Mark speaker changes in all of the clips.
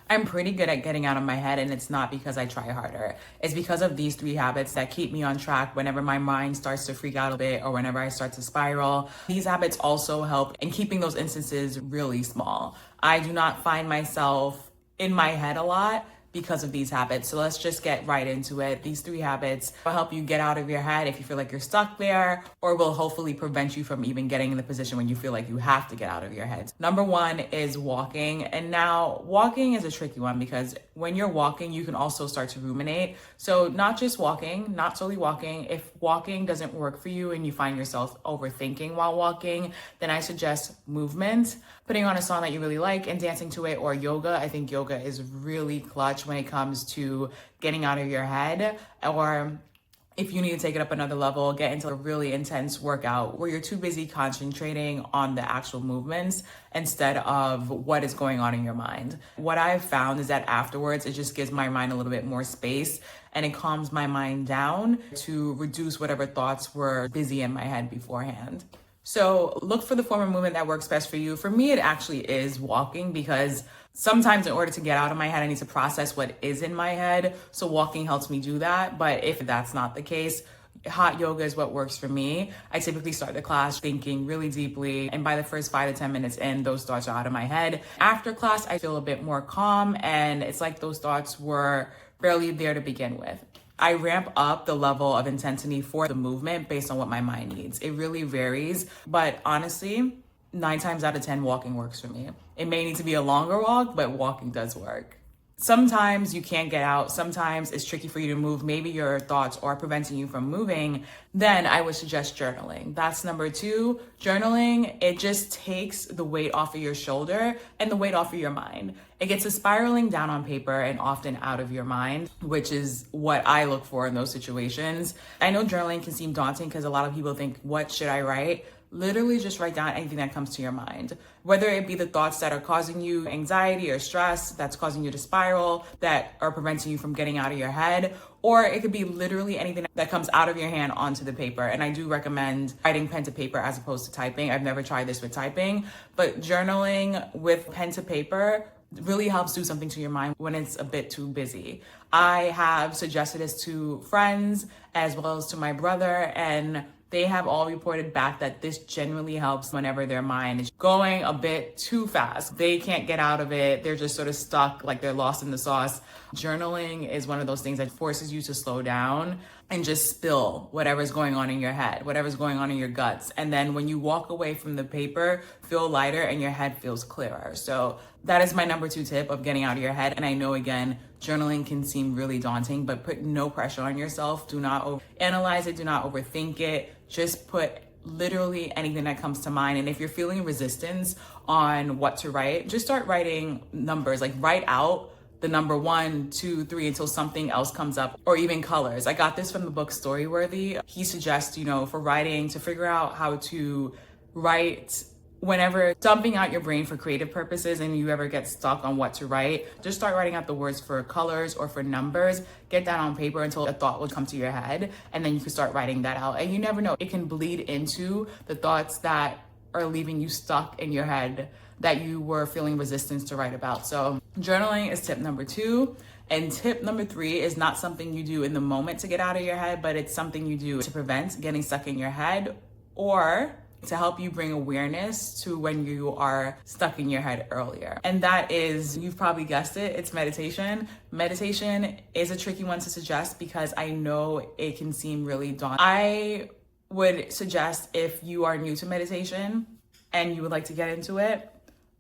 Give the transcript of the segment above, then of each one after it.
Speaker 1: I'm pretty good at getting out of my head, and it's not because I try harder. It's because of these three habits that keep me on track whenever my mind starts to freak out a bit or whenever I start to spiral. These habits also help in keeping those instances really small. I do not find myself in my head a lot because of these habits. So let's just get right into it. These three habits will help you get out of your head if you feel like you're stuck there, or will hopefully prevent you from even getting in the position when you feel like you have to get out of your head. Number one is walking. And now walking is a tricky one because when you're walking, you can also start to ruminate. So not just walking, not solely walking. If walking doesn't work for you and you find yourself overthinking while walking, then I suggest movement, putting on a song that you really like and dancing to it, or yoga. I think yoga is really clutch when it comes to getting out of your head. Or if you need to take it up another level, get into a really intense workout where you're too busy concentrating on the actual movements instead of what is going on in your mind. What I've found is that afterwards, it just gives my mind a little bit more space and it calms my mind down to reduce whatever thoughts were busy in my head beforehand. So look for the form of movement that works best for you. For me, it actually is walking because sometimes in order to get out of my head, I need to process what is in my head. So walking helps me do that. But if that's not the case, hot yoga is what works for me. I typically start the class thinking really deeply, and by the first 5 to 10 minutes in, those thoughts are out of my head. After class, I feel a bit more calm, and it's like those thoughts were barely there to begin with. I ramp up the level of intensity for the movement based on what my mind needs. It really varies, but honestly, 9 times out of 10, walking works for me. It may need to be a longer walk, but walking does work. Sometimes you can't get out. Sometimes it's tricky for you to move. Maybe your thoughts are preventing you from moving. Then I would suggest journaling. That's number 2. Journaling, it just takes the weight off of your shoulder and the weight off of your mind. It gets us spiraling down on paper and often out of your mind, which is what I look for in those situations. I know journaling can seem daunting because a lot of people think, what should I write? Literally just write down anything that comes to your mind, whether it be the thoughts that are causing you anxiety or stress, that's causing you to spiral, that are preventing you from getting out of your head, or it could be literally anything that comes out of your hand onto the paper. And I do recommend writing pen to paper as opposed to typing. I've never tried this with typing, but journaling with pen to paper really helps do something to your mind when it's a bit too busy. I have suggested this to friends as well as to my brother, and they have all reported back that this genuinely helps whenever their mind is going a bit too fast. They can't get out of it. They're just sort of stuck, like they're lost in the sauce. Journaling is one of those things that forces you to slow down and just spill whatever's going on in your head, whatever's going on in your guts. And then when you walk away from the paper, feel lighter and your head feels clearer. So that is my number 2 tip of getting out of your head. And I know, again, journaling can seem really daunting, but put no pressure on yourself. Do not analyze it. Do not overthink it. Just put literally anything that comes to mind. And if you're feeling resistance on what to write, just start writing numbers, like write out the number 1, 2, 3 until something else comes up, or even colors. I got this from the book Storyworthy. He suggests, for writing, to figure out how to write whenever dumping out your brain for creative purposes and you ever get stuck on what to write, just start writing out the words for colors or for numbers. Get that on paper until a thought will come to your head, and then you can start writing that out. And you never know, it can bleed into the thoughts that are leaving you stuck in your head that you were feeling resistance to write about. So journaling is tip number 2. And tip number 3 is not something you do in the moment to get out of your head, but it's something you do to prevent getting stuck in your head, or to help you bring awareness to when you are stuck in your head earlier. And that is, you've probably guessed it, it's meditation. Meditation is a tricky one to suggest because I know it can seem really daunting. I would suggest, if you are new to meditation and you would like to get into it,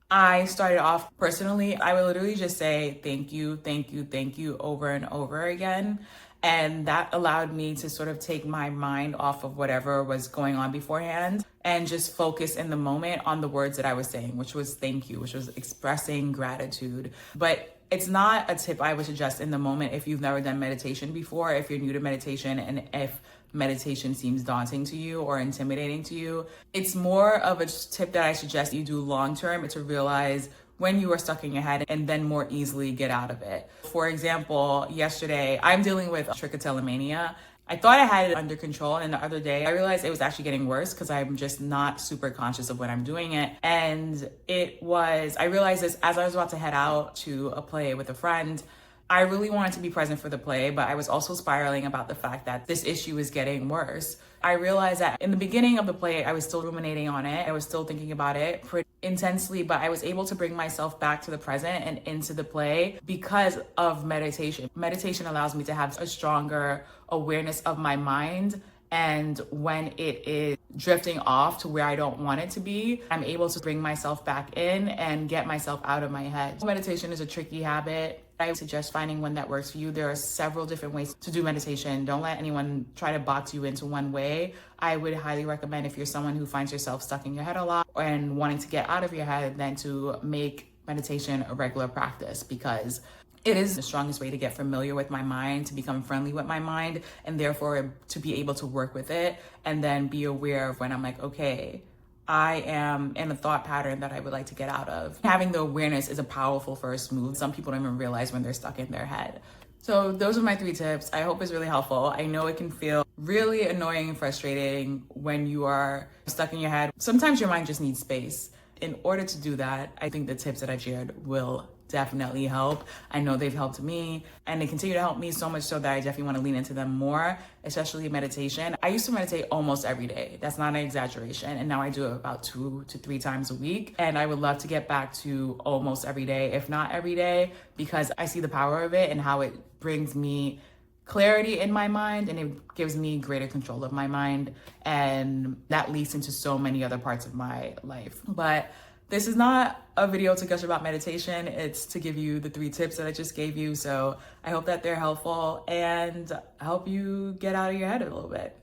Speaker 1: I started off personally, I would literally just say thank you, thank you, thank you over and over again. And that allowed me to sort of take my mind off of whatever was going on beforehand and just focus in the moment on the words that I was saying, which was thank you, which was expressing gratitude. But it's not a tip I would suggest in the moment if you've never done meditation before, if you're new to meditation, and if meditation seems daunting to you or intimidating to you. It's more of a tip that I suggest you do long-term to realize when you are stuck in your head and then more easily get out of it. For example, yesterday, I'm dealing with trichotillomania, I thought I had it under control, and the other day I realized it was actually getting worse because I'm just not super conscious of when I'm doing it. And I realized this as I was about to head out to a play with a friend. I really wanted to be present for the play, but I was also spiraling about the fact that this issue is getting worse. I realized that in the beginning of the play, I was still ruminating on it. I was still thinking about it pretty intensely, but I was able to bring myself back to the present and into the play because of meditation. Meditation allows me to have a stronger awareness of my mind. And when it is drifting off to where I don't want it to be, I'm able to bring myself back in and get myself out of my head. Meditation is a tricky habit. I suggest finding one that works for you. There are several different ways to do meditation. Don't let anyone try to box you into one way. I would highly recommend, if you're someone who finds yourself stuck in your head a lot and wanting to get out of your head, then to make meditation a regular practice, because it is the strongest way to get familiar with my mind, to become friendly with my mind, and therefore to be able to work with it and then be aware of when I'm like, okay, I am in a thought pattern that I would like to get out of. Having the awareness is a powerful first move. Some people don't even realize when they're stuck in their head. So those are my 3 tips. I hope it's really helpful. I know it can feel really annoying and frustrating when you are stuck in your head. Sometimes your mind just needs space. In order to do that, I think the tips that I've shared will definitely help. I know they've helped me, and they continue to help me so much so that I definitely want to lean into them more, especially meditation. I used to meditate almost every day. That's not an exaggeration. And now I do it about 2 to 3 times a week. And I would love to get back to almost every day, if not every day, because I see the power of it and how it brings me clarity in my mind, and it gives me greater control of my mind, and that leads into so many other parts of my life. But this is not a video to gush about meditation. It's to give you the 3 tips that I just gave you. So I hope that they're helpful and help you get out of your head a little bit.